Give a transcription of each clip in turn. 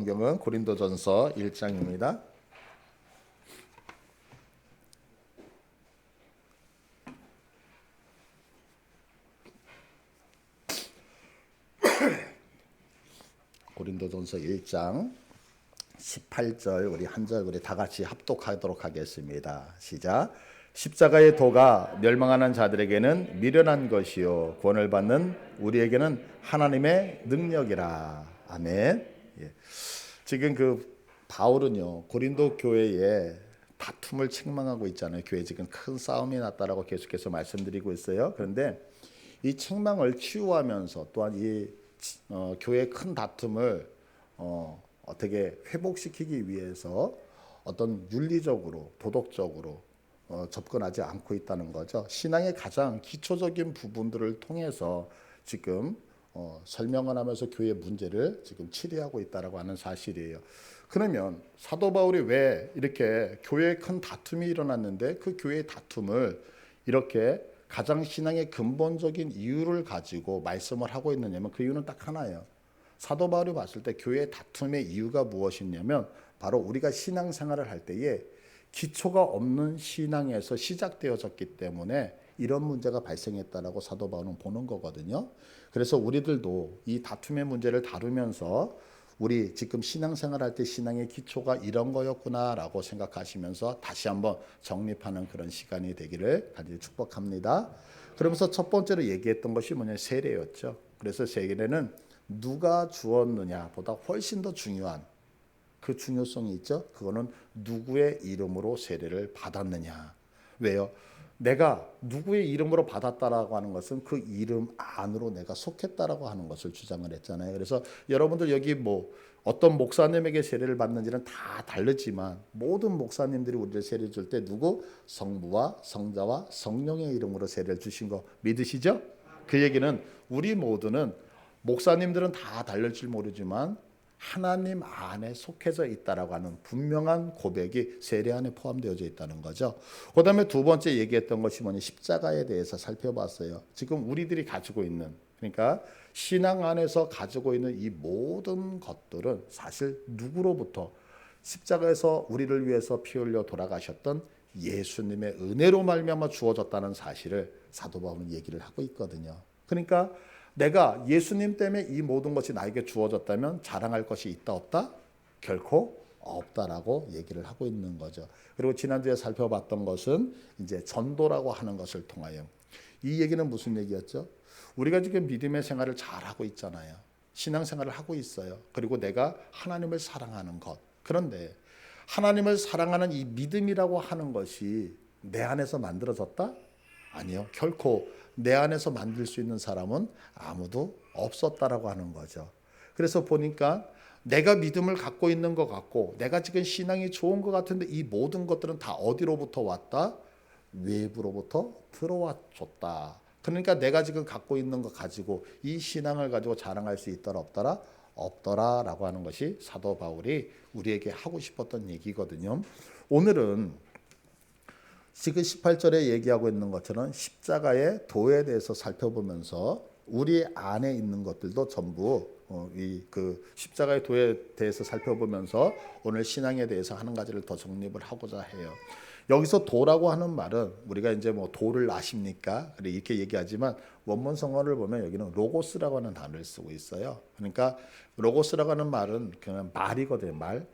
성경은 고린도전서 1장입니다. 고린도전서 1장 18절 우리 한 절 우리 다 같이 합독하도록 하겠습니다. 시작. 십자가의 도가 멸망하는 자들에게는 미련한 것이요 구원을 받는 우리에게는 하나님의 능력이라. 아멘. 예. 지금 바울은요 고린도 교회에 다툼을 책망하고 있잖아요. 교회 지금 큰 싸움이 났다라고 계속해서 말씀드리고 있어요. 그런데 이 책망을 치유하면서 또한 이 교회의 큰 다툼을 어떻게 회복시키기 위해서 어떤 윤리적으로 도덕적으로 접근하지 않고 있다는 거죠. 신앙의 가장 기초적인 부분들을 통해서 지금 설명을 하면서 교회 문제를 지금 치료하고 있다라고 하는 사실이에요. 그러면 사도 바울이 왜 이렇게 교회에 큰 다툼이 일어났는데 그 교회의 다툼을 이렇게 가장 신앙의 근본적인 이유를 가지고 말씀을 하고 있느냐면 그 이유는 딱 하나예요. 사도 바울이 봤을 때 교회의 다툼의 이유가 무엇이냐면 바로 우리가 신앙생활을 할 때에 기초가 없는 신앙에서 시작되어졌기 때문에 이런 문제가 발생했다라고 사도 바울은 보는 거거든요. 그래서 우리들도 이 다툼의 문제를 다루면서 우리 지금 신앙생활할 때 신앙의 기초가 이런 거였구나라고 생각하시면서 다시 한번 정립하는 그런 시간이 되기를 간절히 축복합니다. 그러면서 첫 번째로 얘기했던 것이 뭐냐 세례였죠. 그래서 세례는 누가 주었느냐보다 훨씬 더 중요한 그 중요성이 있죠. 그거는 누구의 이름으로 세례를 받았느냐. 왜요? 내가 누구의 이름으로 받았다라고 하는 것은 그 이름 안으로 내가 속했다라고 하는 것을 주장을 했잖아요. 그래서 여러분들 여기 어떤 목사님에게 세례를 받는지는 다 다르지만 모든 목사님들이 우리를 세례 줄 때 누구? 성부와 성자와 성령의 이름으로 세례를 주신 거 믿으시죠? 그 얘기는 우리 모두는 목사님들은 다 다를지 모르지만 하나님 안에 속해져 있다라고 하는 분명한 고백이 세례 안에 포함되어져 있다는 거죠. 그 다음에 두 번째 얘기했던 것이 뭐냐 십자가에 대해서 살펴봤어요. 지금 우리들이 가지고 있는 그러니까 신앙 안에서 가지고 있는 이 모든 것들은 사실 누구로부터 십자가에서 우리를 위해서 피 흘려 돌아가셨던 예수님의 은혜로 말미암아 주어졌다는 사실을 사도 바울은 얘기를 하고 있거든요. 그러니까 내가 예수님 때문에 이 모든 것이 나에게 주어졌다면 자랑할 것이 있다 없다? 결코 없다라고 얘기를 하고 있는 거죠. 그리고 지난주에 살펴봤던 것은 이제 전도라고 하는 것을 통하여 이 얘기는 무슨 얘기였죠? 우리가 지금 믿음의 생활을 잘하고 있잖아요. 신앙생활을 하고 있어요. 그리고 내가 하나님을 사랑하는 것. 그런데 하나님을 사랑하는 이 믿음이라고 하는 것이 내 안에서 만들어졌다? 아니요. 결코 내 안에서 만들 수 있는 사람은 아무도 없었다라고 하는 거죠. 그래서 보니까 내가 믿음을 갖고 있는 것 같고 내가 지금 신앙이 좋은 것 같은데 이 모든 것들은 다 어디로부터 왔다? 외부로부터 들어와 줬다. 그러니까 내가 지금 갖고 있는 것 가지고 이 신앙을 가지고 자랑할 수 있더라 없더라? 없더라라고 하는 것이 사도 바울이 우리에게 하고 싶었던 얘기거든요. 오늘은 지금 18절에 얘기하고 있는 것처럼 십자가의 도에 대해서 살펴보면서 우리 안에 있는 것들도 전부 십자가의 도에 대해서 살펴보면서 오늘 신앙에 대해서 하는 가지를 더 정립을 하고자 해요. 여기서 도라고 하는 말은 우리가 이제 도를 아십니까? 이렇게 얘기하지만 원문 성어를 보면 여기는 로고스라고 하는 단어를 쓰고 있어요. 그러니까 로고스라고 하는 말은 그냥 말이거든요. 말.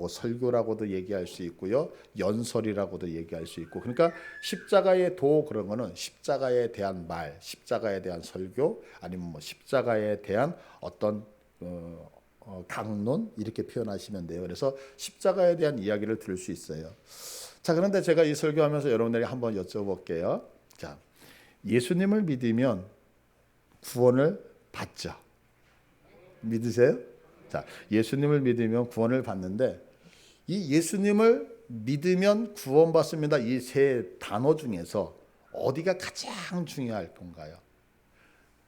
설교라고도 얘기할 수 있고요. 연설이라고도 얘기할 수 있고. 그러니까 십자가의 도 그런 거는 십자가에 대한 말, 십자가에 대한 설교 아니면 십자가에 대한 어떤 강론 이렇게 표현하시면 돼요. 그래서 십자가에 대한 이야기를 들을 수 있어요. 자, 그런데 제가 이 설교하면서 여러분들에게 한번 여쭤볼게요. 자, 예수님을 믿으면 구원을 받죠. 믿으세요? 자, 예수님을 믿으면 구원을 받는데 이 예수님을 믿으면 구원받습니다. 이 세 단어 중에서 어디가 가장 중요할 건가요?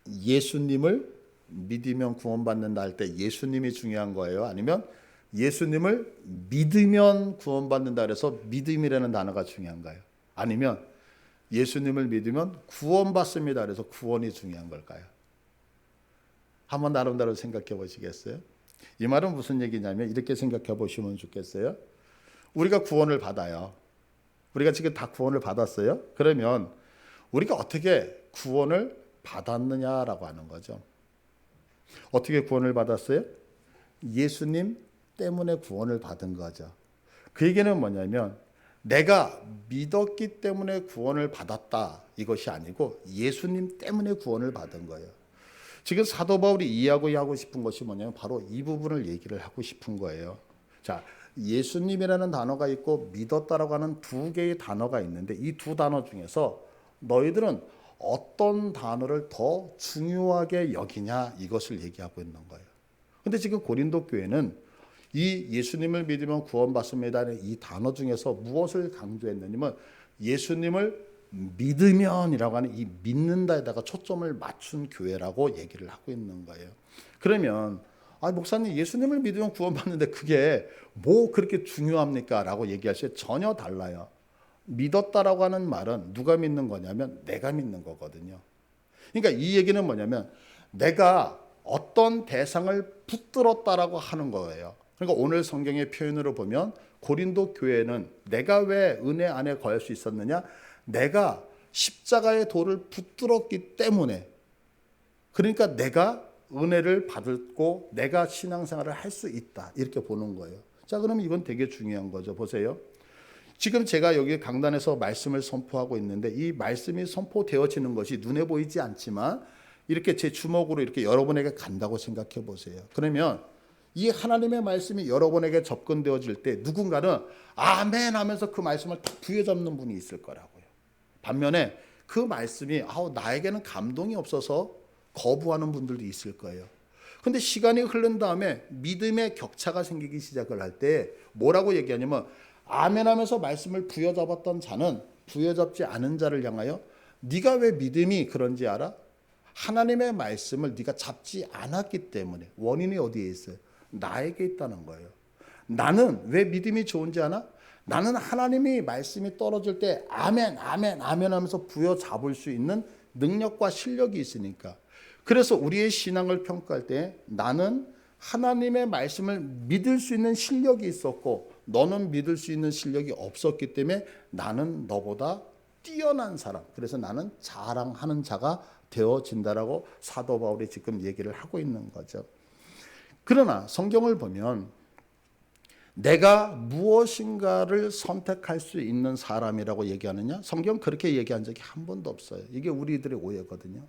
예수님을 믿으면 구원받는다 할 때 예수님이 중요한 거예요? 아니면 예수님을 믿으면 구원받는다 그래서 믿음이라는 단어가 중요한가요? 아니면 예수님을 믿으면 구원받습니다 그래서 구원이 중요한 걸까요? 한번 나름대로 생각해 보시겠어요? 이 말은 무슨 얘기냐면 이렇게 생각해 보시면 좋겠어요. 우리가 구원을 받아요. 우리가 지금 다 구원을 받았어요. 그러면 우리가 어떻게 구원을 받았느냐라고 하는 거죠. 어떻게 구원을 받았어요? 예수님 때문에 구원을 받은 거죠. 그 얘기는 뭐냐면 내가 믿었기 때문에 구원을 받았다 이것이 아니고 예수님 때문에 구원을 받은 거예요. 지금 사도 바울이 이해하고 싶은 것이 뭐냐면 바로 이 부분을 얘기를 하고 싶은 거예요. 자, 예수님이라는 단어가 있고 믿었다라고 하는 두 개의 단어가 있는데 이 두 단어 중에서 너희들은 어떤 단어를 더 중요하게 여기냐 이것을 얘기하고 있는 거예요. 근데 지금 고린도 교회는 이 예수님을 믿으면 구원받습니다는 이 단어 중에서 무엇을 강조했느냐면 예수님을 믿으면이라고 하는 이 믿는다에다가 초점을 맞춘 교회라고 얘기를 하고 있는 거예요. 그러면 목사님 예수님을 믿으면 구원받는데 그게 뭐 그렇게 중요합니까? 라고 얘기하실 때 전혀 달라요. 믿었다라고 하는 말은 누가 믿는 거냐면 내가 믿는 거거든요. 그러니까 이 얘기는 뭐냐면 내가 어떤 대상을 붙들었다라고 하는 거예요. 그러니까 오늘 성경의 표현으로 보면 고린도 교회는 내가 왜 은혜 안에 거할 수 있었느냐? 내가 십자가의 돌을 붙들었기 때문에, 그러니까 내가 은혜를 받고 내가 신앙생활을 할 수 있다 이렇게 보는 거예요. 자, 그러면 이건 되게 중요한 거죠. 보세요. 지금 제가 여기 강단에서 말씀을 선포하고 있는데 이 말씀이 선포되어지는 것이 눈에 보이지 않지만 이렇게 제 주먹으로 이렇게 여러분에게 간다고 생각해 보세요. 그러면 이 하나님의 말씀이 여러분에게 접근되어질 때 누군가는 아멘 하면서 그 말씀을 딱 부여잡는 분이 있을 거라고요. 반면에 그 말씀이 나에게는 감동이 없어서 거부하는 분들도 있을 거예요. 근데 시간이 흐른 다음에 믿음의 격차가 생기기 시작을 할 때 뭐라고 얘기하냐면 아멘 하면서 말씀을 부여잡았던 자는 부여잡지 않은 자를 향하여 네가 왜 믿음이 그런지 알아? 하나님의 말씀을 네가 잡지 않았기 때문에. 원인이 어디에 있어요? 나에게 있다는 거예요. 나는 왜 믿음이 좋은지 아나? 나는 하나님이 말씀이 떨어질 때 아멘 아멘 아멘 하면서 부여잡을 수 있는 능력과 실력이 있으니까. 그래서 우리의 신앙을 평가할 때 나는 하나님의 말씀을 믿을 수 있는 실력이 있었고 너는 믿을 수 있는 실력이 없었기 때문에 나는 너보다 뛰어난 사람, 그래서 나는 자랑하는 자가 되어진다라고 사도 바울이 지금 얘기를 하고 있는 거죠. 그러나 성경을 보면 내가 무엇인가를 선택할 수 있는 사람이라고 얘기하느냐? 성경 그렇게 얘기한 적이 한 번도 없어요. 이게 우리들의 오해거든요.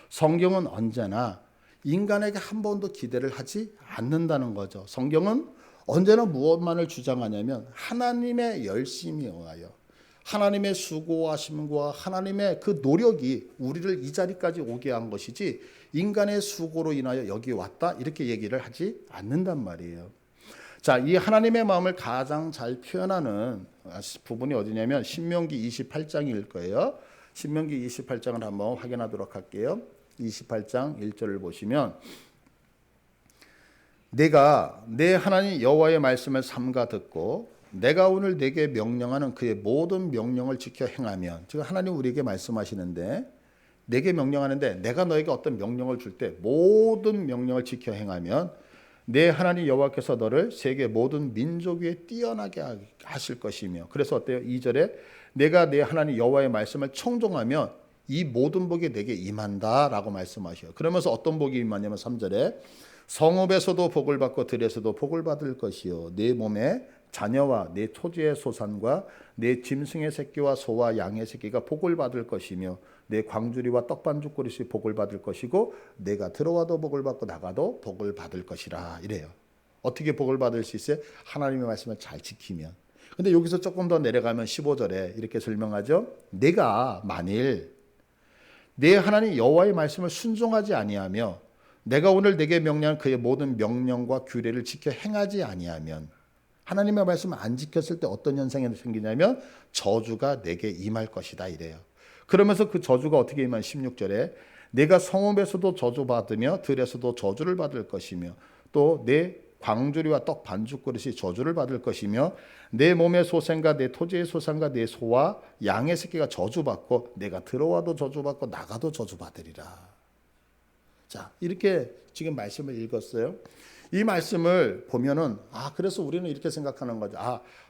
성경은 언제나 인간에게 한 번도 기대를 하지 않는다는 거죠. 성경은 언제나 무엇만을 주장하냐면 하나님의 열심에 의하여 하나님의 수고하심과 하나님의 그 노력이 우리를 이 자리까지 오게 한 것이지 인간의 수고로 인하여 여기 왔다 이렇게 얘기를 하지 않는단 말이에요. 자, 이 하나님의 마음을 가장 잘 표현하는 부분이 어디냐면 신명기 28장일 거예요. 신명기 28장을 한번 확인하도록 할게요. 28장 1절을 보시면 내가 내 하나님 여호와의 말씀을 삼가 듣고 내가 오늘 내게 명령하는 그의 모든 명령을 지켜 행하면, 지금 하나님 우리에게 말씀하시는데 내게 명령하는데 내가 너에게 어떤 명령을 줄 때 모든 명령을 지켜 행하면 내 하나님 여호와께서 너를 세계 모든 민족 위에 뛰어나게 하실 것이며, 그래서 어때요? 2절에 내가 내 하나님 여호와의 말씀을 청종하면 이 모든 복이 내게 임한다라고 말씀하셔요. 그러면서 어떤 복이 임하냐면 3절에 성읍에서도 복을 받고 들에서도 복을 받을 것이요 내 몸에 자녀와 내 토지의 소산과 내 짐승의 새끼와 소와 양의 새끼가 복을 받을 것이며 내 광주리와 떡반죽 그릇이 복을 받을 것이고 내가 들어와도 복을 받고 나가도 복을 받을 것이라 이래요. 어떻게 복을 받을 수 있어요? 하나님의 말씀을 잘 지키면. 근데 여기서 조금 더 내려가면 15절에 이렇게 설명하죠. 내가 만일 내 하나님 여호와의 말씀을 순종하지 아니하며 내가 오늘 내게 명령한 그의 모든 명령과 규례를 지켜 행하지 아니하면, 하나님의 말씀을 안 지켰을 때 어떤 현상이 생기냐면 저주가 내게 임할 것이다 이래요. 그러면서 그 저주가 어떻게 임한 16절에 내가 성읍에서도 저주받으며 들에서도 저주를 받을 것이며 또 내 광주리와 떡 반죽 그릇이 저주를 받을 것이며 내 몸의 소생과 내 토지의 소산과 내 소와 양의 새끼가 저주받고 내가 들어와도 저주받고 나가도 저주받으리라. 자, 이렇게 지금 말씀을 읽었어요. 이 말씀을 보면은 그래서 우리는 이렇게 생각하는 거죠.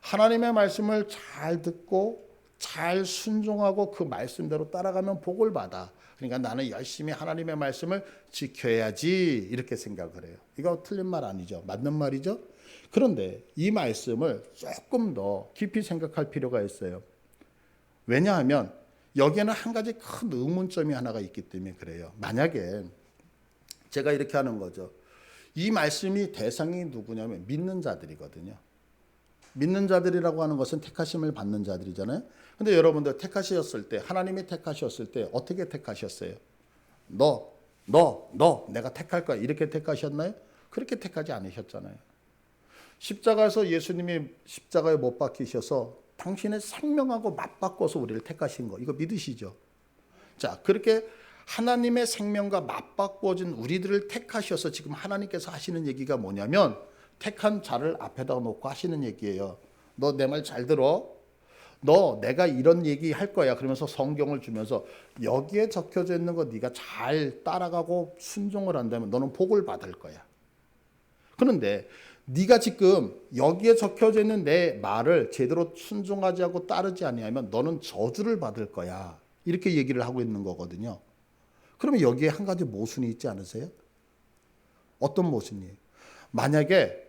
하나님의 말씀을 잘 듣고 잘 순종하고 그 말씀대로 따라가면 복을 받아. 그러니까 나는 열심히 하나님의 말씀을 지켜야지 이렇게 생각을 해요. 이거 틀린 말 아니죠. 맞는 말이죠. 그런데 이 말씀을 조금 더 깊이 생각할 필요가 있어요. 왜냐하면 여기에는 한 가지 큰 의문점이 하나가 있기 때문에 그래요. 만약에 제가 이렇게 하는 거죠. 이 말씀이 대상이 누구냐면 믿는 자들이거든요. 믿는 자들이라고 하는 것은 택하심을 받는 자들이잖아요. 근데 여러분들 택하셨을 때, 하나님이 택하셨을 때 어떻게 택하셨어요? 너 내가 택할 거야 이렇게 택하셨나요? 그렇게 택하지 않으셨잖아요. 십자가에서 예수님이 십자가에 못 박히셔서 당신의 생명하고 맞바꿔서 우리를 택하신 거, 이거 믿으시죠? 자, 그렇게 하나님의 생명과 맞바꿔진 우리들을 택하셔서 지금 하나님께서 하시는 얘기가 뭐냐면 택한 자를 앞에다 놓고 하시는 얘기예요. 너 내 말 잘 들어. 너 내가 이런 얘기 할 거야. 그러면서 성경을 주면서 여기에 적혀져 있는 거 네가 잘 따라가고 순종을 한다면 너는 복을 받을 거야. 그런데 네가 지금 여기에 적혀져 있는 내 말을 제대로 순종하지 않고 따르지 아니하면 너는 저주를 받을 거야. 이렇게 얘기를 하고 있는 거거든요. 그러면 여기에 한 가지 모순이 있지 않으세요? 어떤 모순이에요? 만약에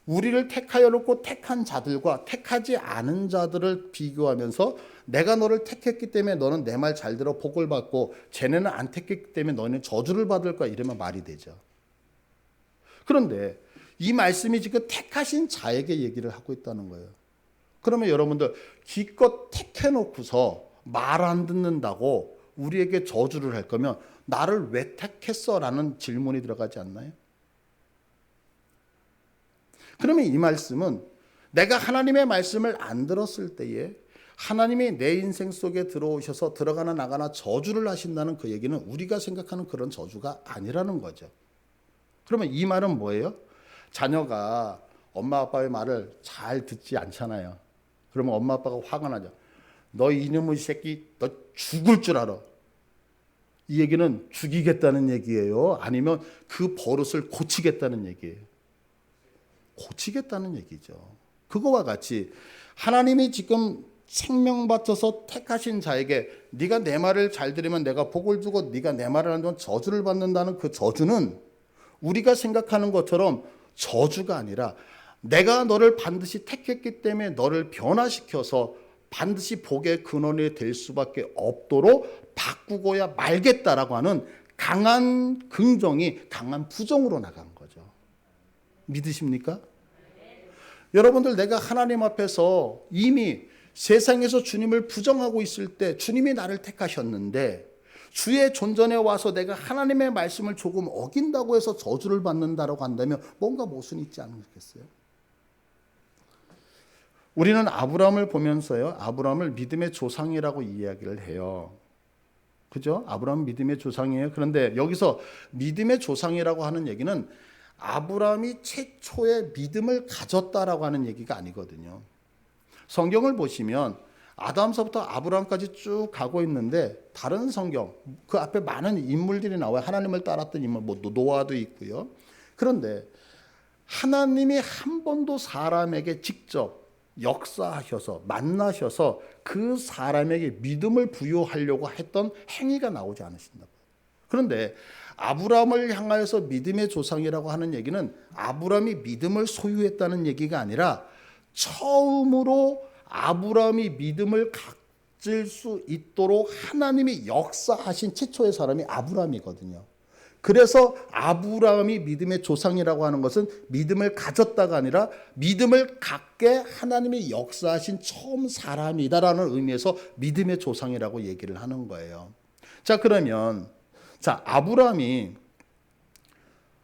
우리를 택하여 놓고 택한 자들과 택하지 않은 자들을 비교하면서 내가 너를 택했기 때문에 너는 내 말 잘 들어 복을 받고 쟤네는 안 택했기 때문에 너는 저주를 받을 거야 이러면 말이 되죠. 그런데 이 말씀이 지금 택하신 자에게 얘기를 하고 있다는 거예요. 그러면 여러분들 기껏 택해놓고서 말 안 듣는다고 우리에게 저주를 할 거면 나를 왜 택했어? 라는 질문이 들어가지 않나요? 그러면 이 말씀은 내가 하나님의 말씀을 안 들었을 때에 하나님이 내 인생 속에 들어오셔서 들어가나 나가나 저주를 하신다는 그 얘기는 우리가 생각하는 그런 저주가 아니라는 거죠. 그러면 이 말은 뭐예요? 자녀가 엄마 아빠의 말을 잘 듣지 않잖아요. 그러면 엄마 아빠가 화가 나죠. 너 이놈의 새끼 너 죽을 줄 알아. 이 얘기는 죽이겠다는 얘기예요? 아니면 그 버릇을 고치겠다는 얘기예요? 고치겠다는 얘기죠. 그거와 같이 하나님이 지금 생명 바쳐서 택하신 자에게 네가 내 말을 잘 들으면 내가 복을 주고 네가 내 말을 안 들으면 저주를 받는다는 그 저주는 우리가 생각하는 것처럼 저주가 아니라 내가 너를 반드시 택했기 때문에 너를 변화시켜서 반드시 복의 근원이 될 수밖에 없도록 바꾸고야 말겠다라고 하는 강한 긍정이 강한 부정으로 나간 거죠. 믿으십니까? 여러분들 내가 하나님 앞에서 이미 세상에서 주님을 부정하고 있을 때 주님이 나를 택하셨는데 주의 존전에 와서 내가 하나님의 말씀을 조금 어긴다고 해서 저주를 받는다라고 한다면 뭔가 모순이 있지 않겠어요? 우리는 아브라함을 보면서요, 아브라함을 믿음의 조상이라고 이야기를 해요. 그죠? 아브라함은 믿음의 조상이에요. 그런데 여기서 믿음의 조상이라고 하는 얘기는 아브라함이 최초의 믿음을 가졌다라고 하는 얘기가 아니거든요. 성경을 보시면 아담서부터 아브라함까지 쭉 가고 있는데 다른 성경 그 앞에 많은 인물들이 나와요. 하나님을 따랐던 인물, 뭐 노아도 있고요. 그런데 하나님이 한 번도 사람에게 직접 역사하셔서 만나셔서 그 사람에게 믿음을 부여하려고 했던 행위가 나오지 않으신다. 그런데 아브라함을 향하여서 믿음의 조상이라고 하는 얘기는 아브라함이 믿음을 소유했다는 얘기가 아니라 처음으로 아브라함이 믿음을 가질 수 있도록 하나님이 역사하신 최초의 사람이 아브라함이거든요. 그래서 아브라함이 믿음의 조상이라고 하는 것은 믿음을 가졌다가 아니라 믿음을 갖게 하나님이 역사하신 처음 사람이다라는 의미에서 믿음의 조상이라고 얘기를 하는 거예요. 자, 그러면 아브라함이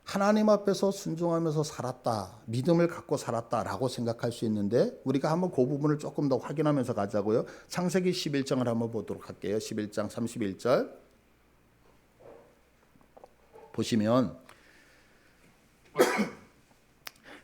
하나님 앞에서 순종하면서 살았다, 믿음을 갖고 살았다라고 생각할 수 있는데 우리가 한번 그 부분을 조금 더 확인하면서 가자고요. 창세기 11장을 한번 보도록 할게요. 11장 31절 보시면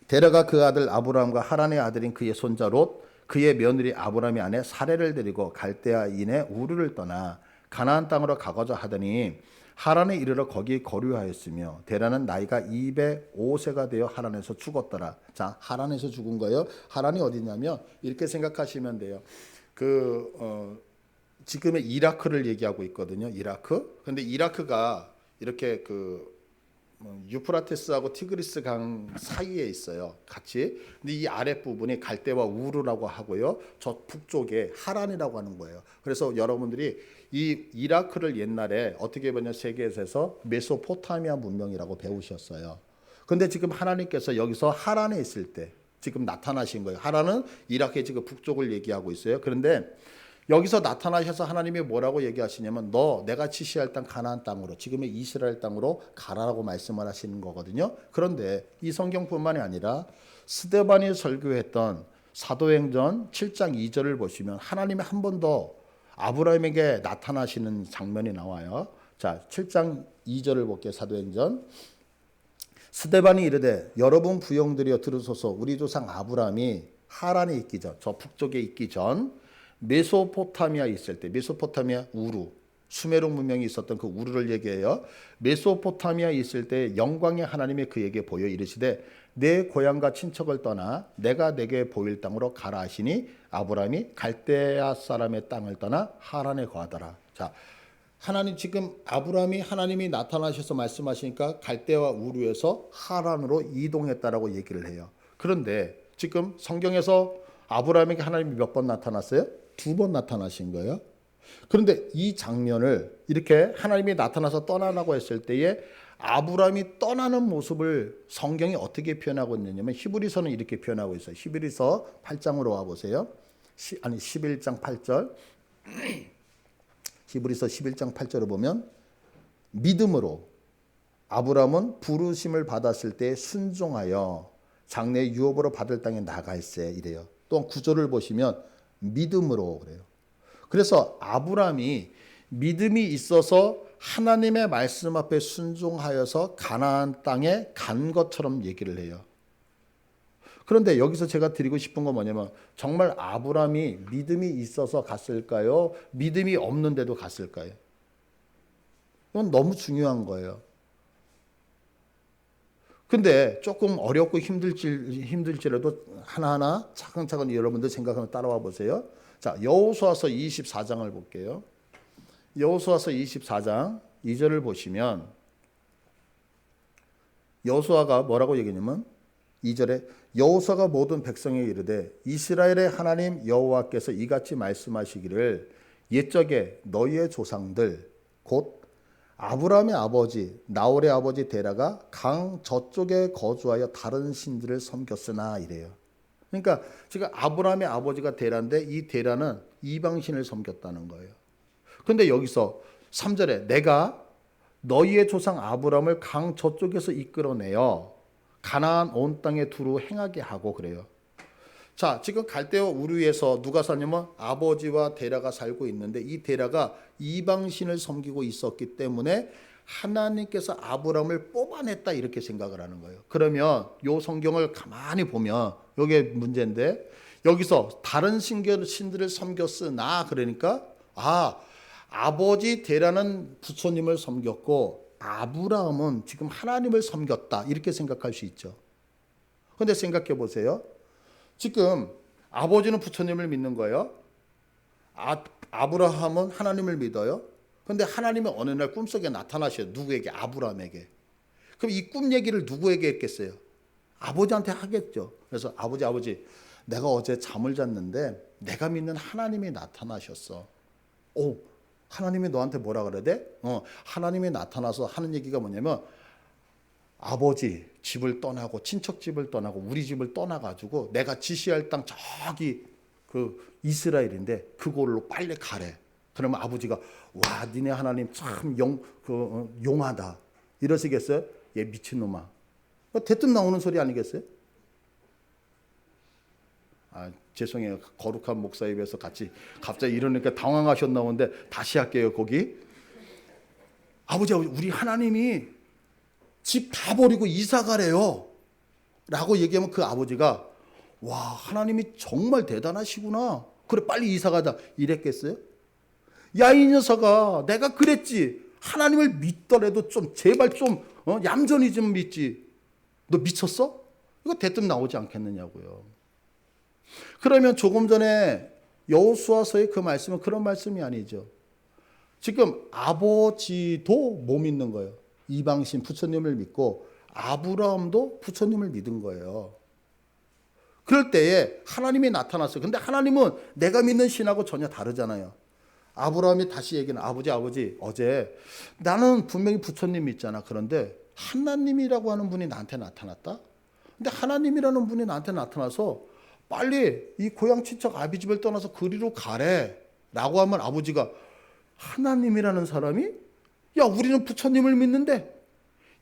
데려가 그 아들 아브라함과 하란의 아들인 그의 손자 롯 그의 며느리 아브라함의 아내 사레를 데리고 갈대아인의 우르를 떠나 가나안 땅으로 가고자 하더니 하란에 이르러 거기 거류하였으며 데라는 나이가 205세가 되어 하란에서 죽었더라. 자, 하란에서 죽은 거예요. 하란이 어디냐면 이렇게 생각하시면 돼요. 지금의 이라크를 얘기하고 있거든요. 이라크. 근데 이라크가 이렇게 유프라테스하고 티그리스 강 사이에 있어요. 같이. 근데 이 아랫부분이 갈대와 우르라고 하고요. 저 북쪽에 하란이라고 하는 거예요. 그래서 여러분들이 이 이라크를 옛날에 어떻게 보면 세계에서 메소포타미아 문명이라고 배우셨어요. 근데 지금 하나님께서 여기서 하란에 있을 때 지금 나타나신 거예요. 하란은 이라크의 지금 북쪽을 얘기하고 있어요. 그런데 여기서 나타나셔서 하나님이 뭐라고 얘기하시냐면 너 내가 지시할 땅 가나안 땅으로 지금의 이스라엘 땅으로 가라라고 말씀을 하시는 거거든요. 그런데 이 성경뿐만이 아니라 스데반이 설교했던 사도행전 7장 2절을 보시면 하나님이 한 번 더 아브라함에게 나타나시는 장면이 나와요. 자, 7장 2절을 볼게요. 사도행전. 스데반이 이르되 여러분 부형들이여 들으소서 우리 조상 아브라함이 하란에 있기 전 저 북쪽에 있기 전 메소포타미아에 있을 때 메소포타미아 우루 수메르 문명이 있었던 그 우루를 얘기해요. 메소포타미아에 있을 때 영광의 하나님이 그에게 보여 이르시되 내 고향과 친척을 떠나 내가 내게 보일 땅으로 가라 하시니 아브라함이 갈대아 사람의 땅을 떠나 하란에 거하더라. 자, 하나님 지금 아브라함이 하나님이 나타나셔서 말씀하시니까 갈대와 우루에서 하란으로 이동했다라고 얘기를 해요. 그런데 지금 성경에서 아브라함에게 하나님이 몇 번 나타났어요? 2번 나타나신 거예요. 그런데 이 장면을 이렇게 하나님이 나타나서 떠나라고 했을 때에 아브라함이 떠나는 모습을 성경이 어떻게 표현하고 있느냐면 히브리서는 이렇게 표현하고 있어요. 히브리서 8장으로 와보세요. 11장 8절. 히브리서 11장 8절을 보면 믿음으로 아브라함은 부르심을 받았을 때 순종하여 장래 유업으로 받을 땅에 나갈세 이래요. 또 9절을 보시면 믿음으로 그래요. 그래서 아브라함이 믿음이 있어서 하나님의 말씀 앞에 순종하여서 가나안 땅에 간 것처럼 얘기를 해요. 그런데 여기서 제가 드리고 싶은 건 뭐냐면 정말 아브라함이 믿음이 있어서 갔을까요? 믿음이 없는데도 갔을까요? 이건 너무 중요한 거예요. 근데 조금 어렵고 힘들지라도 하나하나 차근차근 여러분들 생각하면 따라와 보세요. 자, 여호수아서 24장을 볼게요. 여호수아서 24장 2절을 보시면 여호수아가 뭐라고 얘기냐면 2절에 여호수아가 모든 백성에게 이르되 이스라엘의 하나님 여호와께서 이같이 말씀하시기를 옛적에 너희의 조상들 곧 아브라함의 아버지 나홀의 아버지 데라가 강 저쪽에 거주하여 다른 신들을 섬겼으나 이래요. 그러니까 지금 아브라함의 아버지가 데라인데 이 데라는 이방신을 섬겼다는 거예요. 그런데 여기서 3절에 내가 너희의 조상 아브라함을 강 저쪽에서 이끌어내어 가나안 온 땅에 두루 행하게 하고 그래요. 자, 지금 갈대와 우르에서 누가 사냐면 아버지와 데라가 살고 있는데 이 데라가 이방신을 섬기고 있었기 때문에 하나님께서 아브라함을 뽑아냈다 이렇게 생각을 하는 거예요. 그러면 이 성경을 가만히 보면 이게 문제인데 여기서 다른 신들을 섬겼으나 그러니까 아버지 데라는 부처님을 섬겼고 아브라함은 지금 하나님을 섬겼다 이렇게 생각할 수 있죠. 그런데 생각해 보세요. 지금 아버지는 부처님을 믿는 거예요. 아브라함은 하나님을 믿어요. 그런데 하나님은 어느 날 꿈속에 나타나셔요. 누구에게? 아브라함에게. 그럼 이 꿈 얘기를 누구에게 했겠어요? 아버지한테 하겠죠. 그래서 아버지 내가 어제 잠을 잤는데 내가 믿는 하나님이 나타나셨어. 오, 하나님이 너한테 뭐라 그래야 돼? 하나님이 나타나서 하는 얘기가 뭐냐면 아버지 집을 떠나고 친척 집을 떠나고 우리 집을 떠나가지고 내가 지시할 땅 저기 그 이스라엘인데 그걸로 빨리 가래. 그러면 아버지가 와 니네 하나님 참 용하다 이러시겠어요? 얘 미친놈아. 대뜸 나오는 소리 아니겠어요? 죄송해요. 거룩한 목사 입에서 갑자기 이러니까 당황하셨나 본데 다시 할게요. 거기 아버지 우리 하나님이 집 다 버리고 이사 가래요 라고 얘기하면 그 아버지가 와 하나님이 정말 대단하시구나 그래 빨리 이사 가자 이랬겠어요? 야 이 녀석아 내가 그랬지 하나님을 믿더라도 좀 제발 좀 얌전히 좀 믿지. 너 미쳤어? 이거 대뜸 나오지 않겠느냐고요. 그러면 조금 전에 여호수아서의 그 말씀은 그런 말씀이 아니죠. 지금 아버지도 못 믿는 거예요. 이방신 부처님을 믿고 아브라함도 부처님을 믿은 거예요. 그럴 때에 하나님이 나타났어요. 근데 하나님은 내가 믿는 신하고 전혀 다르잖아요. 아브라함이 다시 얘기는 아버지 어제 나는 분명히 부처님 믿잖아. 그런데 하나님이라고 하는 분이 나한테 나타났다. 근데 하나님이라는 분이 나한테 나타나서 빨리 이 고향 친척 아비 집을 떠나서 그리로 가래 라고 하면 아버지가 하나님이라는 사람이 야 우리는 부처님을 믿는데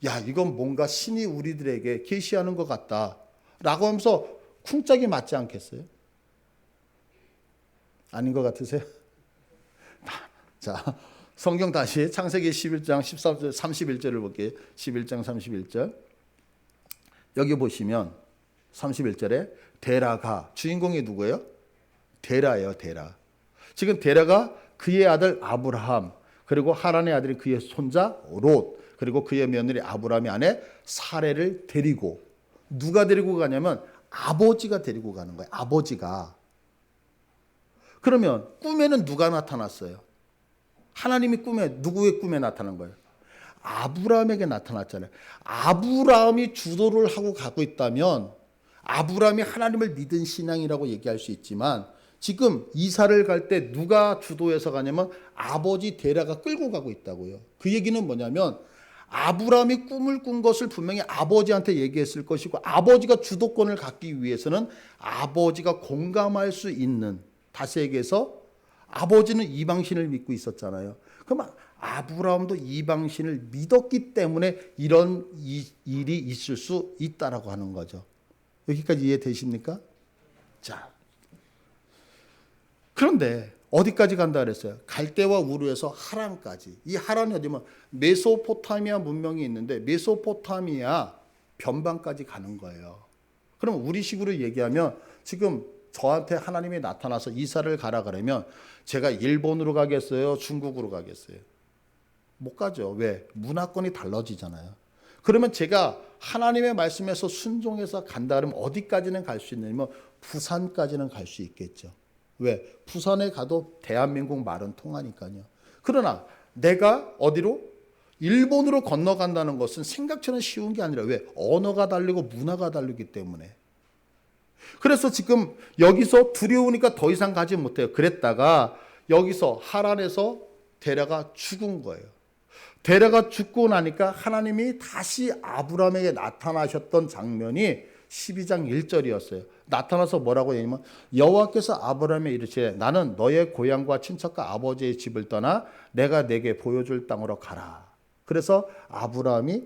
야 이건 뭔가 신이 우리들에게 계시하는 것 같다 라고 하면서 쿵짝이 맞지 않겠어요? 아닌 것 같으세요? 자, 성경 다시 창세기 11장 13절 31절을 볼게요. 11장 31절. 여기 보시면 31절에 데라가 주인공이 누구예요? 데라예요. 데라. 지금 데라가 그의 아들 아브라함 그리고 하란의 아들이 그의 손자 롯 그리고 그의 며느리 아브라함의 아내 사레를 데리고 누가 데리고 가냐면 아버지가 데리고 가는 거예요. 아버지가. 그러면 꿈에는 누가 나타났어요? 하나님이 꿈에 누구의 꿈에 나타난 거예요? 아브라함에게 나타났잖아요. 아브라함이 주도를 하고 가고 있다면 아브라함이 하나님을 믿은 신앙이라고 얘기할 수 있지만 지금 이사를 갈 때 누가 주도해서 가냐면 아버지 데라가 끌고 가고 있다고요. 그 얘기는 뭐냐면 아브라함이 꿈을 꾼 것을 분명히 아버지한테 얘기했을 것이고 아버지가 주도권을 갖기 위해서는 아버지가 공감할 수 있는 다시 얘기해서 아버지는 이방신을 믿고 있었잖아요. 그럼 아브라함도 이방신을 믿었기 때문에 이런 일이 있을 수 있다라고 하는 거죠. 여기까지 이해되십니까? 자, 그런데 어디까지 간다 그랬어요? 갈대와 우르에서 하란까지. 이 하란이 어디면 메소포타미아 문명이 있는데 메소포타미아 변방까지 가는 거예요. 그럼 우리식으로 얘기하면 지금 저한테 하나님이 나타나서 이사를 가라 그러면 제가 일본으로 가겠어요? 중국으로 가겠어요? 못 가죠. 왜? 문화권이 달라지잖아요. 그러면 제가 하나님의 말씀에서 순종해서 간다 그러면 어디까지는 갈 수 있냐면 부산까지는 갈 수 있겠죠. 왜? 부산에 가도 대한민국 말은 통하니까요. 그러나 내가 어디로? 일본으로 건너간다는 것은 생각처럼 쉬운 게 아니라 왜? 언어가 다르고 문화가 다르기 때문에. 그래서 지금 여기서 두려우니까 더 이상 가지 못해요. 그랬다가 여기서 하란에서 데라가 죽은 거예요. 데라가 죽고 나니까 하나님이 다시 아브라함에게 나타나셨던 장면이 12장 1절이었어요. 나타나서 뭐라고 얘기하면 여호와께서 아브라함에 이르시되 나는 너의 고향과 친척과 아버지의 집을 떠나 내가 내게 보여줄 땅으로 가라. 그래서 아브라함이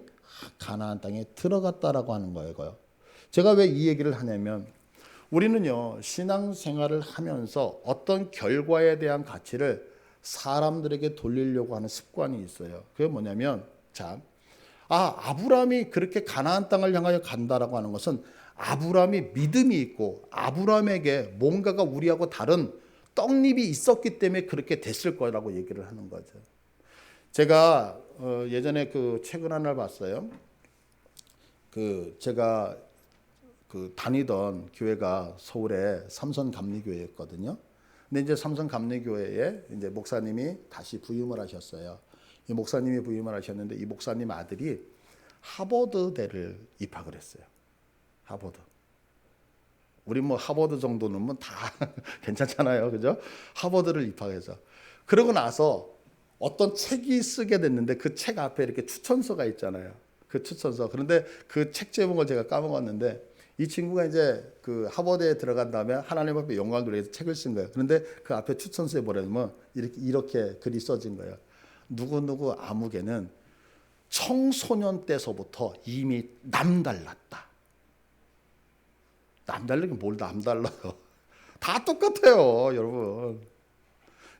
가나안 땅에 들어갔다라고 하는 거예요. 제가 왜 이 얘기를 하냐면 우리는요 신앙생활을 하면서 어떤 결과에 대한 가치를 사람들에게 돌리려고 하는 습관이 있어요. 그게 뭐냐면 아브라함이 그렇게 가나안 땅을 향하여 간다라고 하는 것은 아브라함이 믿음이 있고 아브라함에게 뭔가가 우리하고 다른 떡잎이 있었기 때문에 그렇게 됐을 거라고 얘기를 하는 거죠. 제가 예전에 그 책을 하나 봤어요. 제가 다니던 교회가 서울의 삼선 감리교회였거든요. 근데 이제 삼선 감리교회에 이제 목사님이 다시 부임을 하셨어요. 이 목사님이 부임을 하셨는데 이 목사님 아들이 하버드대를 입학을 했어요. 하버드. 우리 뭐 하버드 정도는 다 괜찮잖아요. 그죠? 하버드를 입학해서. 그러고 나서 어떤 책이 쓰게 됐는데 그 책 앞에 이렇게 추천서가 있잖아요. 그 추천서. 그런데 그 책 제목을 제가 까먹었는데 이 친구가 이제 그 하버드에 들어간 다음에 하나님 앞에 영광을 돌리면서 책을 쓴 거예요. 그런데 그 앞에 추천서에 뭐냐면 이렇게 글이 써진 거예요. 누구누구 아무개는 청소년 때서부터 이미 남달랐다. 남달라게 뭘 남달라요? 다 똑같아요, 여러분.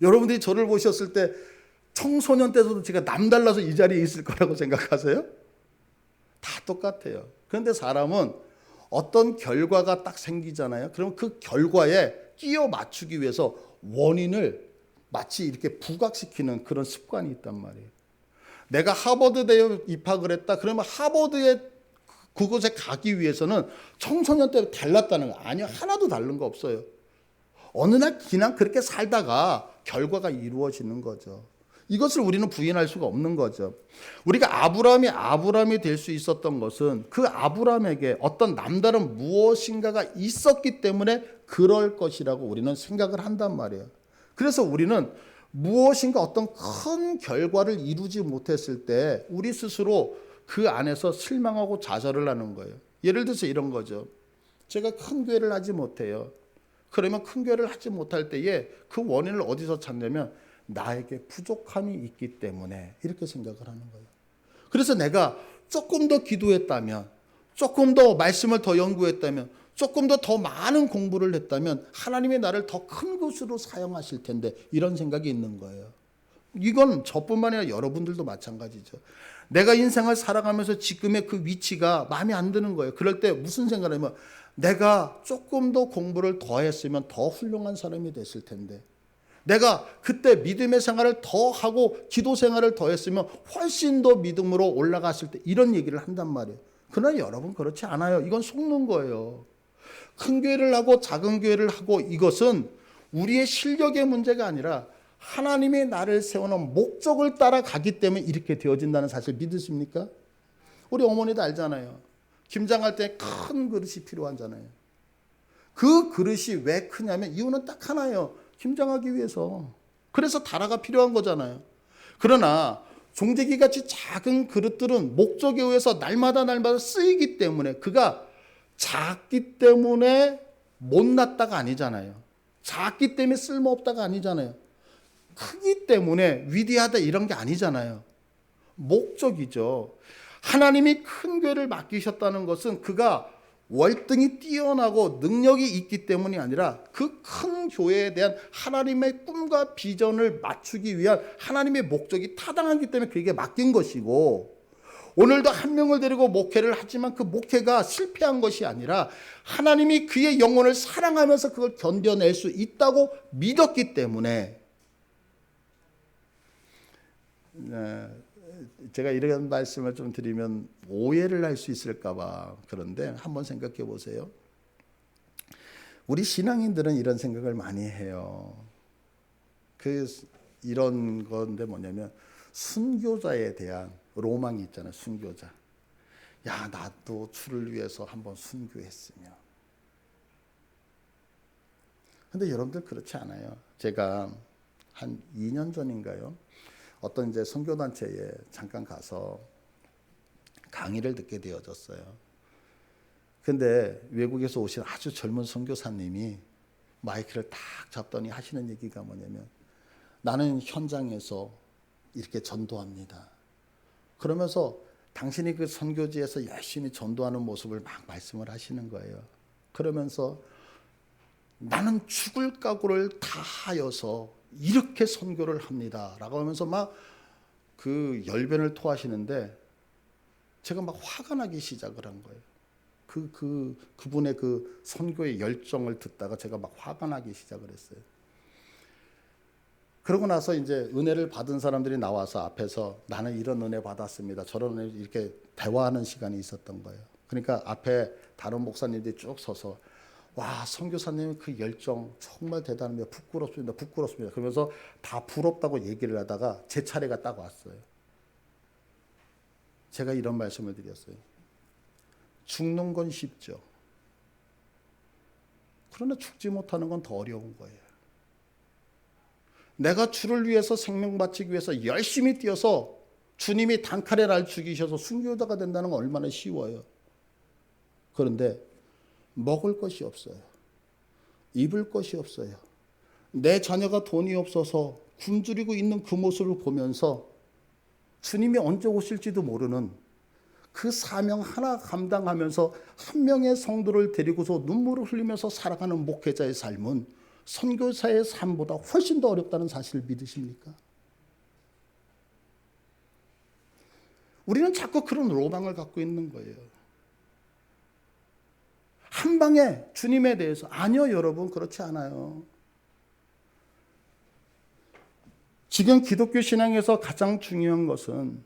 여러분들이 저를 보셨을 때 청소년 때서도 제가 남달라서 이 자리에 있을 거라고 생각하세요? 다 똑같아요. 그런데 사람은 어떤 결과가 딱 생기잖아요. 그럼 그 결과에 끼워 맞추기 위해서 원인을 마치 이렇게 부각시키는 그런 습관이 있단 말이에요. 내가 하버드대에 입학을 했다. 그러면 하버드에 그곳에 가기 위해서는 청소년 때 달랐다는 거 아니요. 하나도 다른 거 없어요. 어느 날 그냥 그렇게 살다가 결과가 이루어지는 거죠. 이것을 우리는 부인할 수가 없는 거죠. 우리가 아브라함이 될 수 있었던 것은 그 아브라함에게 어떤 남다른 무엇인가가 있었기 때문에 그럴 것이라고 우리는 생각을 한단 말이에요. 그래서 우리는 무엇인가 어떤 큰 결과를 이루지 못했을 때 우리 스스로 그 안에서 실망하고 좌절을 하는 거예요. 예를 들어서 이런 거죠. 제가 큰 교회를 하지 못해요. 그러면 큰 교회를 하지 못할 때에 그 원인을 어디서 찾냐면 나에게 부족함이 있기 때문에 이렇게 생각을 하는 거예요. 그래서 내가 조금 더 기도했다면, 조금 더 말씀을 더 연구했다면, 조금 더 많은 공부를 했다면 하나님이 나를 더 큰 곳으로 사용하실 텐데 이런 생각이 있는 거예요. 이건 저뿐만 아니라 여러분들도 마찬가지죠. 내가 인생을 살아가면서 지금의 그 위치가 마음에 안 드는 거예요. 그럴 때 무슨 생각을 하면 내가 조금 더 공부를 더 했으면 더 훌륭한 사람이 됐을 텐데, 내가 그때 믿음의 생활을 더 하고 기도 생활을 더 했으면 훨씬 더 믿음으로 올라갔을 때 이런 얘기를 한단 말이에요. 그러나 여러분 그렇지 않아요. 이건 속는 거예요. 큰 교회를 하고 작은 교회를 하고 이것은 우리의 실력의 문제가 아니라 하나님이 나를 세우는 목적을 따라가기 때문에 이렇게 되어진다는 사실 믿으십니까? 우리 어머니도 알잖아요. 김장할 때 큰 그릇이 필요하잖아요. 그 그릇이 왜 크냐면 이유는 딱 하나예요. 김장하기 위해서. 그래서 다라가 필요한 거잖아요. 그러나 종재기 같이 작은 그릇들은 목적에 의해서 날마다 쓰이기 때문에 그가 작기 때문에 못났다가 아니잖아요. 작기 때문에 쓸모없다가 아니잖아요. 크기 때문에 위대하다 이런 게 아니잖아요. 목적이죠. 하나님이 큰 교회를 맡기셨다는 것은 그가 월등히 뛰어나고 능력이 있기 때문이 아니라 그 큰 교회에 대한 하나님의 꿈과 비전을 맞추기 위한 하나님의 목적이 타당하기 때문에 그에게 맡긴 것이고, 오늘도 한 명을 데리고 목회를 하지만 그 목회가 실패한 것이 아니라 하나님이 그의 영혼을 사랑하면서 그걸 견뎌낼 수 있다고 믿었기 때문에, 제가 이런 말씀을 좀 드리면 오해를 할 수 있을까 봐 그런데 한번 생각해 보세요. 우리 신앙인들은 이런 생각을 많이 해요. 이런 건데 뭐냐면 순교자에 대한 로망이 있잖아요. 순교자. 야, 나도 주를 위해서 한번 순교했으면. 근데 여러분들 그렇지 않아요. 제가 한 2년 전인가요? 어떤 이제 선교단체에 잠깐 가서 강의를 듣게 되어졌어요. 근데 외국에서 오신 아주 젊은 선교사님이 마이크를 딱 잡더니 하시는 얘기가 뭐냐면, 나는 현장에서 이렇게 전도합니다. 그러면서 당신이 그 선교지에서 열심히 전도하는 모습을 막 말씀을 하시는 거예요. 그러면서 나는 죽을 각오를 다 하여서 이렇게 선교를 합니다 라고 하면서 막 그 열변을 토하시는데 제가 막 화가 나기 시작을 한 거예요. 그분의 그 선교의 열정을 듣다가 제가 막 화가 나기 시작을 했어요. 그러고 나서 이제 은혜를 받은 사람들이 나와서 앞에서 나는 이런 은혜 받았습니다, 저런 은혜, 이렇게 대화하는 시간이 있었던 거예요. 그러니까 앞에 다른 목사님들이 쭉 서서 와, 선교사님의 그 열정 정말 대단합니다, 부끄럽습니다, 부끄럽습니다 그러면서 다 부럽다고 얘기를 하다가 제 차례가 딱 왔어요. 제가 이런 말씀을 드렸어요. 죽는 건 쉽죠. 그러나 죽지 못하는 건 더 어려운 거예요. 내가 주를 위해서 생명 바치기 위해서 열심히 뛰어서 주님이 단칼에 날 죽이셔서 순교자가 된다는 건 얼마나 쉬워요. 그런데 먹을 것이 없어요. 입을 것이 없어요. 내 자녀가 돈이 없어서 굶주리고 있는 그 모습을 보면서 주님이 언제 오실지도 모르는 그 사명 하나 감당하면서 한 명의 성도를 데리고서 눈물을 흘리면서 살아가는 목회자의 삶은 선교사의 삶보다 훨씬 더 어렵다는 사실을 믿으십니까? 우리는 자꾸 그런 로망을 갖고 있는 거예요. 한 방에 주님에 대해서. 아니요, 여러분, 그렇지 않아요. 지금 기독교 신앙에서 가장 중요한 것은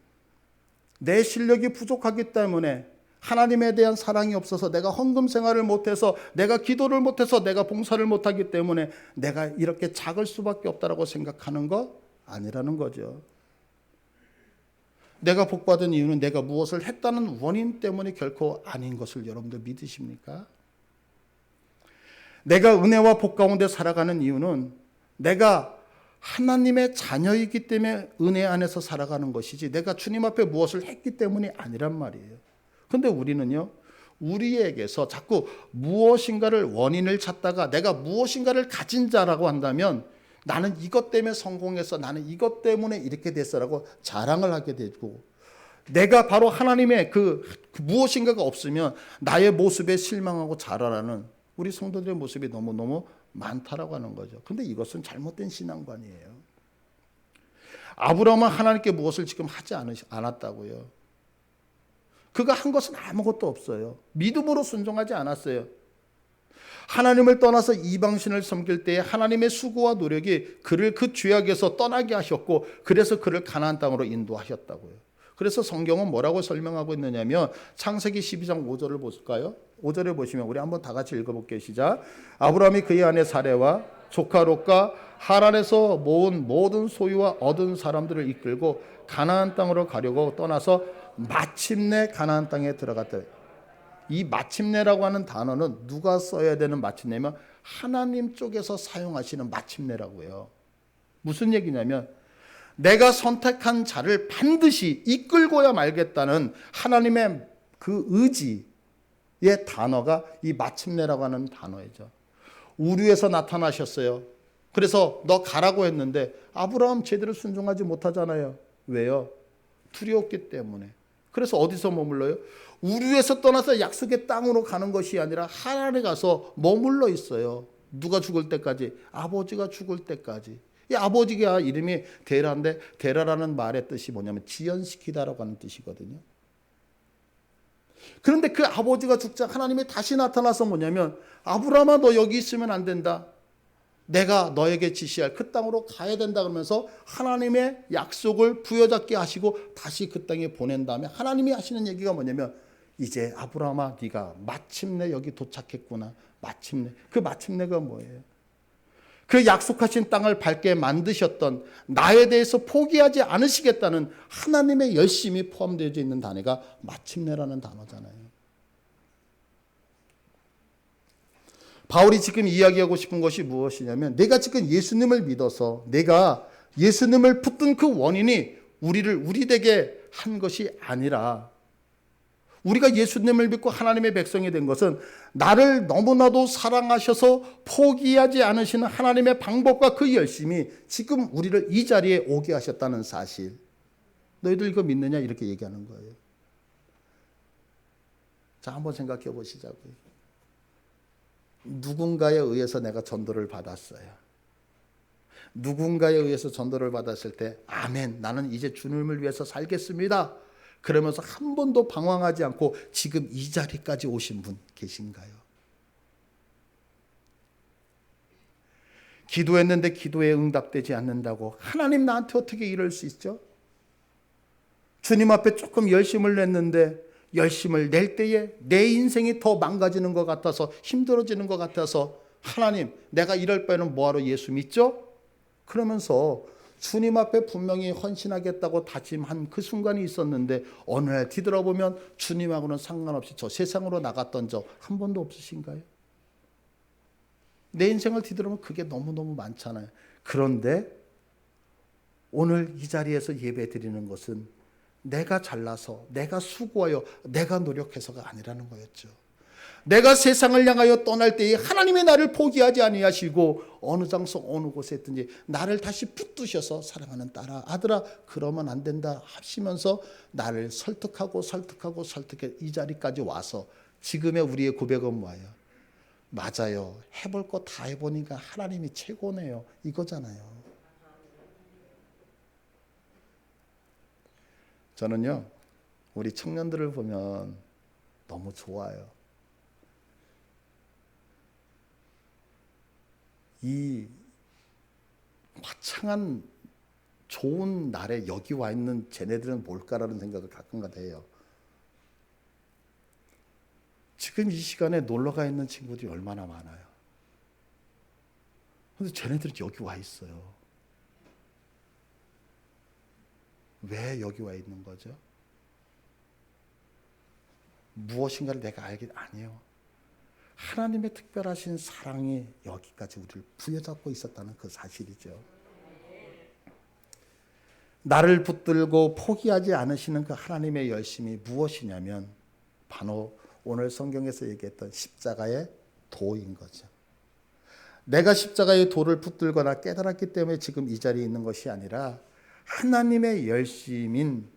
내 실력이 부족하기 때문에 하나님에 대한 사랑이 없어서 내가 헌금 생활을 못해서 내가 기도를 못해서 내가 봉사를 못하기 때문에 내가 이렇게 작을 수밖에 없다라고 생각하는 거 아니라는 거죠. 내가 복받은 이유는 내가 무엇을 했다는 원인 때문에 결코 아닌 것을 여러분들 믿으십니까? 내가 은혜와 복 가운데 살아가는 이유는 내가 하나님의 자녀이기 때문에 은혜 안에서 살아가는 것이지 내가 주님 앞에 무엇을 했기 때문이 아니란 말이에요. 근데 우리는요, 우리에게서 자꾸 무엇인가를 원인을 찾다가 내가 무엇인가를 가진 자라고 한다면 나는 이것 때문에 성공해서 나는 이것 때문에 이렇게 됐어라고 자랑을 하게 되고, 내가 바로 하나님의 그 무엇인가가 없으면 나의 모습에 실망하고 자라라는 우리 성도들의 모습이 너무너무 많다라고 하는 거죠. 근데 이것은 잘못된 신앙관이에요. 아브라함은 하나님께 무엇을 지금 하지 않았다고요. 그가 한 것은 아무것도 없어요. 믿음으로 순종하지 않았어요. 하나님을 떠나서 이방신을 섬길 때에 하나님의 수고와 노력이 그를 그 죄악에서 떠나게 하셨고, 그래서 그를 가나안 땅으로 인도하셨다고요. 그래서 성경은 뭐라고 설명하고 있느냐면 창세기 12장 5절을 볼까요? 5절에 보시면 우리 한번 다 같이 읽어볼게요. 시작. 아브라함이 그의 아내 사레와 조카 롯과 하란에서 모은 모든 소유와 얻은 사람들을 이끌고 가나안 땅으로 가려고 떠나서 마침내 가나안 땅에 들어갔다. 이 마침내라고 하는 단어는 누가 써야 되는 마침내면 하나님 쪽에서 사용하시는 마침내라고요. 무슨 얘기냐면 내가 선택한 자를 반드시 이끌고야 말겠다는 하나님의 그 의지의 단어가 이 마침내라고 하는 단어이죠. 우르에서 나타나셨어요. 그래서 너 가라고 했는데 아브라함 제대로 순종하지 못하잖아요. 왜요? 두려웠기 때문에. 그래서 어디서 머물러요? 우르에서 떠나서 약속의 땅으로 가는 것이 아니라 하란에 가서 머물러 있어요. 누가 죽을 때까지? 아버지가 죽을 때까지. 이 아버지가 이름이 데라인데 데라라는 말의 뜻이 뭐냐면 지연시키다라고 하는 뜻이거든요. 그런데 그 아버지가 죽자 하나님이 다시 나타나서 뭐냐면 아브라함아 너 여기 있으면 안 된다. 내가 너에게 지시할 그 땅으로 가야 된다 그러면서 하나님의 약속을 부여잡게 하시고 다시 그 땅에 보낸 다음에 하나님이 하시는 얘기가 뭐냐면 이제 아브라함아 네가 마침내 여기 도착했구나. 마침내. 그 마침내가 뭐예요? 그 약속하신 땅을 밟게 만드셨던 나에 대해서 포기하지 않으시겠다는 하나님의 열심이 포함되어 있는 단어가 마침내라는 단어잖아요. 바울이 지금 이야기하고 싶은 것이 무엇이냐면 내가 지금 예수님을 믿어서 내가 예수님을 붙든 그 원인이 우리 되게 한 것이 아니라 우리가 예수님을 믿고 하나님의 백성이 된 것은 나를 너무나도 사랑하셔서 포기하지 않으시는 하나님의 방법과 그 열심이 지금 우리를 이 자리에 오게 하셨다는 사실. 너희들 이거 믿느냐? 이렇게 얘기하는 거예요. 자, 한번 생각해 보시자고요. 누군가에 의해서 내가 전도를 받았어요. 누군가에 의해서 전도를 받았을 때 아멘, 나는 이제 주님을 위해서 살겠습니다. 그러면서 한 번도 방황하지 않고 지금 이 자리까지 오신 분 계신가요? 기도했는데 기도에 응답되지 않는다고 하나님 나한테 어떻게 이럴 수 있죠? 주님 앞에 조금 열심을 냈는데 열심을 낼 때에 내 인생이 더 망가지는 것 같아서 힘들어지는 것 같아서 하나님 내가 이럴 바에는 뭐하러 예수 믿죠? 그러면서 주님 앞에 분명히 헌신하겠다고 다짐한 그 순간이 있었는데 어느 날 뒤돌아보면 주님하고는 상관없이 저 세상으로 나갔던 적 한 번도 없으신가요? 내 인생을 뒤돌아보면 그게 너무너무 많잖아요. 그런데 오늘 이 자리에서 예배 드리는 것은 내가 잘나서 내가 수고하여 내가 노력해서가 아니라는 거였죠. 내가 세상을 향하여 떠날 때에 하나님의 나를 포기하지 아니하시고 어느 장소 어느 곳에 있든지 나를 다시 붙드셔서 사랑하는 딸아 아들아 그러면 안 된다 하시면서 나를 설득해 이 자리까지 와서 지금의 우리의 고백은 뭐예요? 맞아요. 해볼 거 다 해보니까 하나님이 최고네요. 이거잖아요. 저는요 우리 청년들을 보면 너무 좋아요. 이 화창한 좋은 날에 여기 와 있는 쟤네들은 뭘까라는 생각을 가끔가다 해요. 지금 이 시간에 놀러가 있는 친구들이 얼마나 많아요. 근데 쟤네들이 여기 와 있어요. 왜 여기 와 있는 거죠? 무엇인가를 내가 알게 아니에요. 하나님의 특별하신 사랑이 여기까지 우리를 부여잡고 있었다는 그 사실이죠. 나를 붙들고 포기하지 않으시는 그 하나님의 열심이 무엇이냐면 바로 오늘 성경에서 얘기했던 십자가의 도인 거죠. 내가 십자가의 도를 붙들거나 깨달았기 때문에 지금 이 자리에 있는 것이 아니라 하나님의 열심인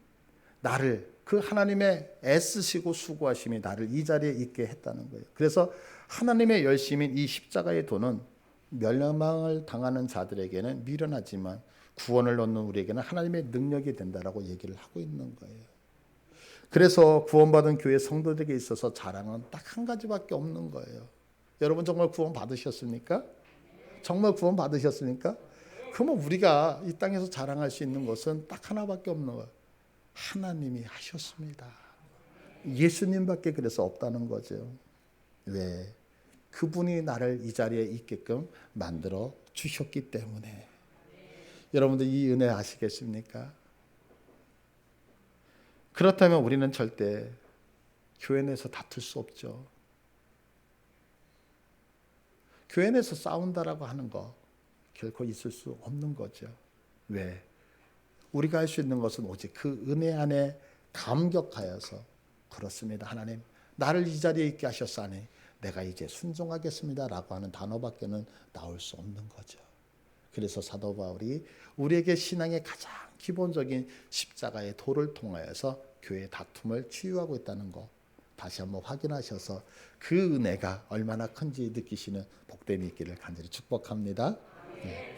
나를, 그 하나님의 애쓰시고 수고하심이 나를 이 자리에 있게 했다는 거예요. 그래서 하나님의 열심인 이 십자가의 도는 멸망을 당하는 자들에게는 미련하지만 구원을 얻는 우리에게는 하나님의 능력이 된다라고 얘기를 하고 있는 거예요. 그래서 구원받은 교회 성도들에게 있어서 자랑은 딱 한 가지밖에 없는 거예요. 여러분 정말 구원 받으셨습니까? 정말 구원 받으셨습니까? 그러면 우리가 이 땅에서 자랑할 수 있는 것은 딱 하나밖에 없는 거예요. 하나님이 하셨습니다. 예수님밖에 그래서 없다는 거죠. 왜? 그분이 나를 이 자리에 있게끔 만들어 주셨기 때문에. 여러분들 이 은혜 아시겠습니까? 그렇다면 우리는 절대 교회 내에서 다툴 수 없죠. 교회 내에서 싸운다라고 하는 거 결코 있을 수 없는 거죠. 왜? 우리가 할 수 있는 것은 오직 그 은혜 안에 감격하여서 그렇습니다. 하나님 나를 이 자리에 있게 하셨사니 내가 이제 순종하겠습니다 라고 하는 단어밖에는 나올 수 없는 거죠. 그래서 사도 바울이 우리에게 신앙의 가장 기본적인 십자가의 도를 통하여서 교회의 다툼을 치유하고 있다는 거 다시 한번 확인하셔서 그 은혜가 얼마나 큰지 느끼시는 복됨이 있기를 간절히 축복합니다. 네.